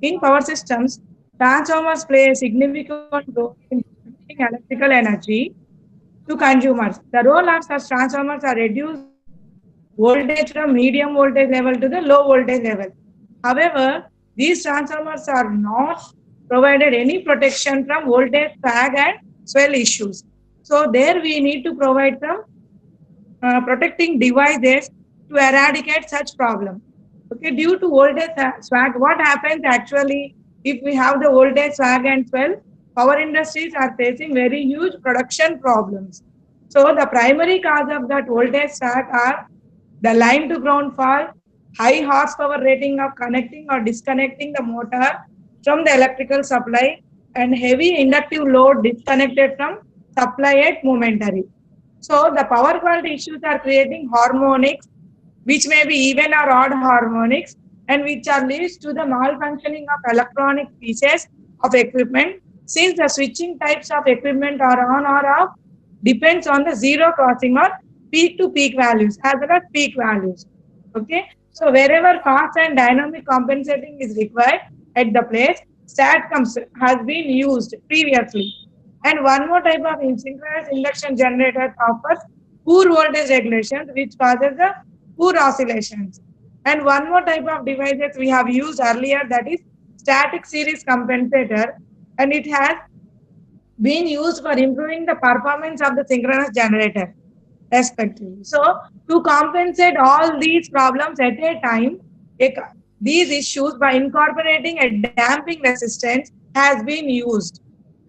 In power systems, transformers play a significant role in distributing electrical energy to consumers. The role of such transformers are reducing voltage from medium voltage level to the low voltage level. However, these transformers are not provided any protection from voltage sag and swell issues. So there we need to provide some protecting devices to eradicate such problem. Okay, due to voltage swag, what happens actually if we have the voltage swag and swell? Power industries are facing very huge production problems. So the primary cause of that voltage swag are the line to ground fault, high horsepower rating of connecting or disconnecting the motor from the electrical supply, and heavy inductive load disconnected from supply at momentary. So the power quality issues are creating harmonics, which may be even or odd harmonics, and which are leads to the malfunctioning of electronic pieces of equipment. Since the switching types of equipment are on or off depends on the zero crossing or peak to peak values as well as peak values. Okay, so wherever fast and dynamic compensating is required at the place, STATCOMs has been used previously. And one more type of synchronous induction generator offers poor voltage regulations, which causes the poor oscillations. And one more type of devices we have used earlier, that is static series compensator, and it has been used for improving the performance of the synchronous generator respectively. So to compensate all these problems at a time, these issues by incorporating a damping resistance has been used,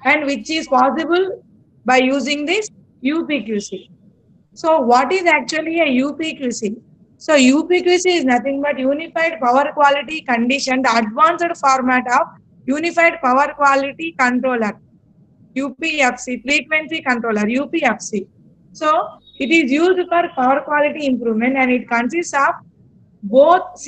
and which is possible by using this UPQC. So what is actually a UPQC? So UPQC is nothing but Unified Power Quality Condition, the advanced format of Unified Power Quality Controller, UPFC, Frequency Controller, UPFC. So it is used for power quality improvement, and it consists of both